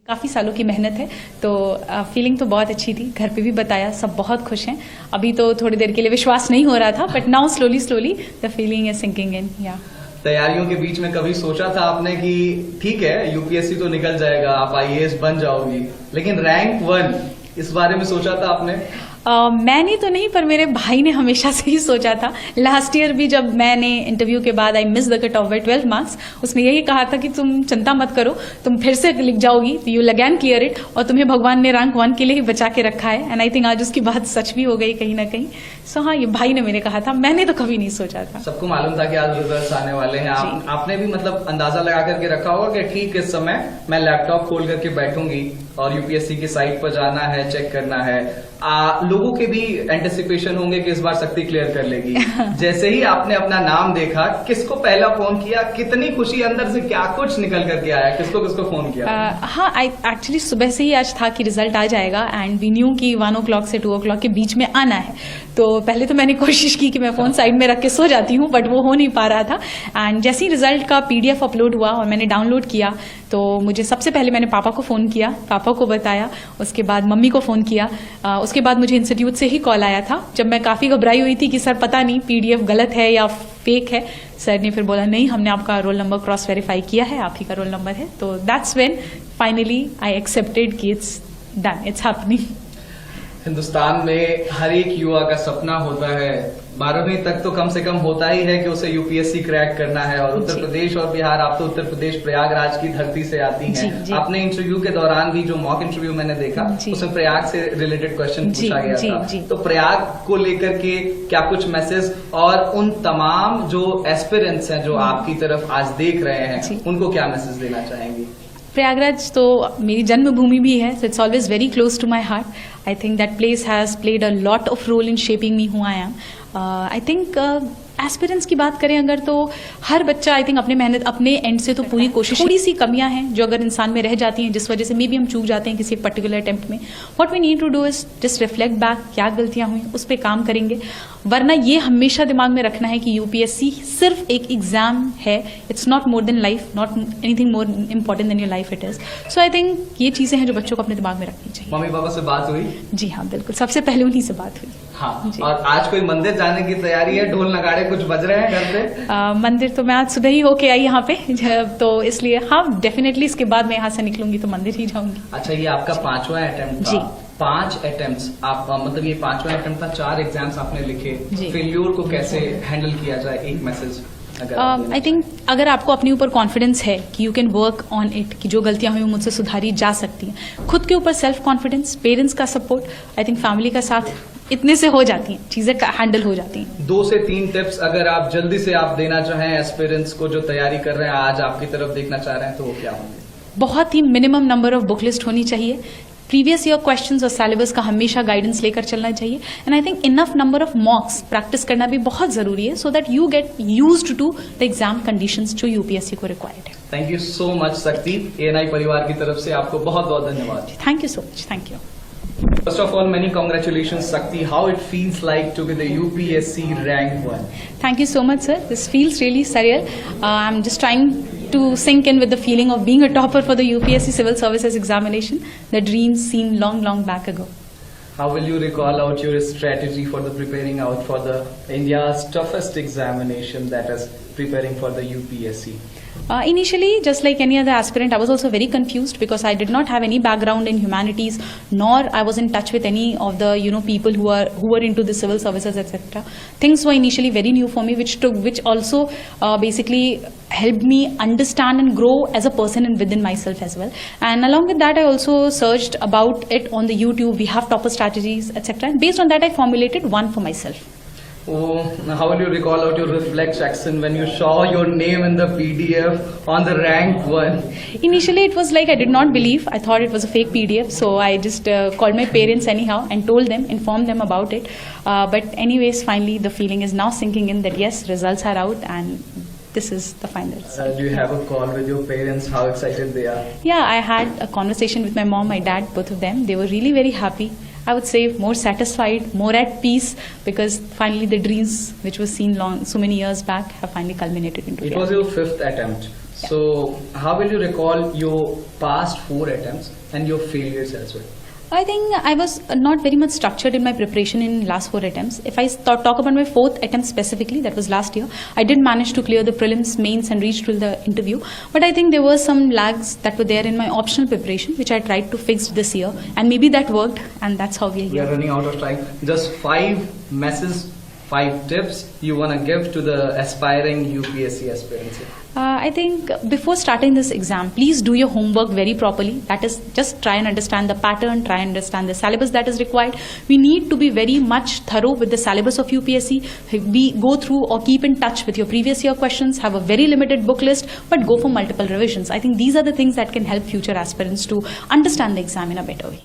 काफ़ी सालों की मेहनत है, तो फीलिंग तो बहुत अच्छी थी। घर पे भी बताया, सब बहुत खुश हैं। अभी तो थोड़ी देर के लिए विश्वास नहीं हो रहा था, but now slowly the feeling is sinking in. या तैयारियों के बीच में कभी सोचा था आपने कि ठीक है यूपीएससी तो निकल जाएगा, आप आईएएस बन जाओगी, लेकिन रैंक 1 इस बारे में सोचा था आपने? मैंने तो नहीं, पर मेरे भाई ने हमेशा से ही सोचा था। लास्ट ईयर भी जब मैंने इंटरव्यू के बाद I miss the cut off by 12 marks, उसने यही कहा था कि तुम चिंता मत करो, तुम फिर से लिख जाओगी, you will again clear it, और तुम्हें भगवान ने रैंक 1 के लिए ही बचा के रखा है। एंड आई थिंक आज उसकी बात सच भी हो गई कहीं ना कहीं। सो हाँ, ये भाई ने मेरे कहा था, मैंने तो कभी नहीं सोचा था। सबको मालूम था कि आज रिजल्ट्स आने वाले हैं, आपने भी मतलब अंदाजा लगा करके रखा होगा कि ठीक इस समय मैं लैपटॉप खोल करके बैठूंगी और यूपीएससी की साइट पर जाना है, चेक करना है। लोगों के भी एंटिसिपेशन होंगे कि इस बार शक्ति क्लियर कर लेगी। जैसे ही आपने अपना नाम देखा, किसको पहला फोन किया, कितनी खुशी अंदर से क्या कुछ निकल करके आया, किसको किसको फोन किया? हाँ, एक्चुअली सुबह से ही आज था कि रिजल्ट आ जाएगा, एंड वी न्यू कि 1 o'clock से 2 o'clock के बीच में आना है। तो पहले तो मैंने कोशिश की कि मैं फोन साइड में रख के सो जाती हूँ, बट वो हो नहीं पा रहा था। एंड जैसे ही रिजल्ट का PDF अपलोड हुआ और मैंने डाउनलोड किया, तो मुझे सबसे पहले मैंने पापा को फ़ोन किया, पापा को बताया, उसके बाद मम्मी को फ़ोन किया। उसके बाद मुझे इंस्टीट्यूट से ही कॉल आया था, जब मैं काफ़ी घबराई हुई थी कि सर पता नहीं PDF गलत है या फेक है। सर ने फिर बोला नहीं, हमने आपका रोल नंबर क्रॉस वेरीफाई किया है, आप ही का रोल नंबर है। तो that's when finally I accepted कि it's done, it's happening. Hindustan में हर एक युवा का सपना होता है, 12वीं तक तो कम से कम होता ही है कि उसे यूपीएससी क्रैक करना है। और उत्तर प्रदेश और बिहार, आप तो उत्तर प्रदेश प्रयागराज की धरती से आती हैं। अपने इंटरव्यू के दौरान भी जो मॉक इंटरव्यू मैंने देखा, उसमें प्रयाग से रिलेटेड क्वेश्चन पूछा गया था। तो प्रयाग को लेकर के क्या कुछ मैसेज, और उन तमाम जो एस्पिरेंट्स हैं जो आपकी तरफ आज देख रहे हैं, उनको क्या मैसेज देना चाहेंगी? प्रयागराज तो मेरी जन्मभूमि भी है, so it's always very close to my heart. I think that place has played a lot of role in shaping me who I am. I think aspirants की बात करें अगर, तो हर बच्चा आई थिंक अपने मेहनत अपने एंड से तो पूरी कोशिश, थोड़ी सी कमियां हैं जो अगर इंसान में रह जाती हैं, जिस वजह से मे बी हम चूक जाते हैं किसी पर्टिकुलर अटेम्प्ट में। What we need to do is just reflect back, क्या गलतियां हुई उस पर काम करेंगे। वरना ये हमेशा दिमाग में रखना है कि यूपीएससी सिर्फ एक एग्जाम है, it's not more than life, not anything more important then your life it is. So I think ये चीजें हैं जो बच्चों को अपने दिमाग में रखनी चाहिए। मम्मी पापा से बात हुई? जी हाँ, बिल्कुल, सबसे पहले उन्हीं से बात हुई। हाँ, और आज कोई मंदिर जाने की तैयारी है? ढोल नगाड़े कुछ बज रहे हैं घर पे? मंदिर तो मैं आज सुबह ही होके आई यहाँ पे, तो इसलिए हाँ, डेफिनेटली इसके बाद मैं यहाँ से निकलूंगी तो मंदिर ही जाऊंगी। अच्छा, ये आपका 5वां अटेम्प्ट था? 5 अटेम्प्ट्स आप, मतलब ये 5वां अटेम्प्ट था, 4 एग्जाम्स आपने लिखे। फेल्योर को कैसे हैंडल किया जाए, एक मैसेज? आई थिंक अगर आपको अपने ऊपर कॉन्फिडेंस है कि you can work on it, कि जो गलतियां हुई मुझसे सुधारी जा सकती हैं, खुद के ऊपर सेल्फ कॉन्फिडेंस, पेरेंट्स का सपोर्ट, आई थिंक फैमिली का साथ, इतने से हो जाती हैं चीजें, हैंडल हो जाती हैं। 2 से 3 टिप्स अगर आप जल्दी से आप देना चाहें एस्पिरेंट्स को जो तैयारी कर रहे हैं, आज आपकी तरफ देखना चाह रहे हैं, तो वो क्या होंगे? बहुत ही minimum number of book list होनी चाहिए। प्रीवियस ईयर क्वेश्चंस और सिलेबस का हमेशा गाइडेंस लेकर चलना चाहिए। And I think enough number of mocks practice करना भी बहुत जरूरी है, so that you get used to the exam conditions जो यूपीएससी को रिक्वायर्ड है। Thank you so much Shakti, ANI परिवार की तरफ से आपको बहुत बहुत धन्यवाद। Thank you so much. Thank you. First of all, many congratulations, Shakti. How it feels like to be the UPSC rank 1? Thank you so much, sir. This feels really surreal. I'm just trying to sink in with the feeling of being a topper for the UPSC Civil Services examination. The dreams seem long, long back ago. How will you recall out your strategy for the preparing out for the India's toughest examination, that is preparing for the UPSC? Initially, just like any other aspirant, I was also very confused because I did not have any background in humanities, nor I was in touch with any of the people who were into the civil services, etc. Things were initially very new for me, which also basically helped me understand and grow as a person and within myself as well. And along with that, I also searched about it on the YouTube. We have topper strategies, etc. And based on that, I formulated one for myself. Oh, how will you recall out your reflection when you saw your name in the PDF on the rank 1? Initially, it was like I did not believe. I thought it was a fake PDF. So I just called my parents anyhow and told them, informed them about it. But anyways, finally, the feeling is now sinking in that yes, results are out and this is the final result. Do you have a call with your parents? How excited they are? Yeah, I had a conversation with my mom, my dad, both of them. They were really very happy. I would say more satisfied, more at peace, because finally the dreams which was seen so many years back have finally culminated into reality. It was your 5th attempt. So, how will you recall your past 4 attempts and your failures as well? I think I was not very much structured in my preparation in last 4 attempts. If I talk about my 4th attempt specifically, that was last year, I did manage to clear the prelims, mains and reach to the interview. But I think there were some lags that were there in my optional preparation, which I tried to fix this year. And maybe that worked, and that's how we are We are here. running out of time. Just 5 messages, 5 tips you want to give to the aspiring UPSC aspirants. I think before starting this exam, please do your homework very properly. That is, just try and understand the pattern, try and understand the syllabus that is required. We need to be very much thorough with the syllabus of UPSC. We go through or keep in touch with your previous year questions, have a very limited book list, but go for multiple revisions. I think these are the things that can help future aspirants to understand the exam in a better way.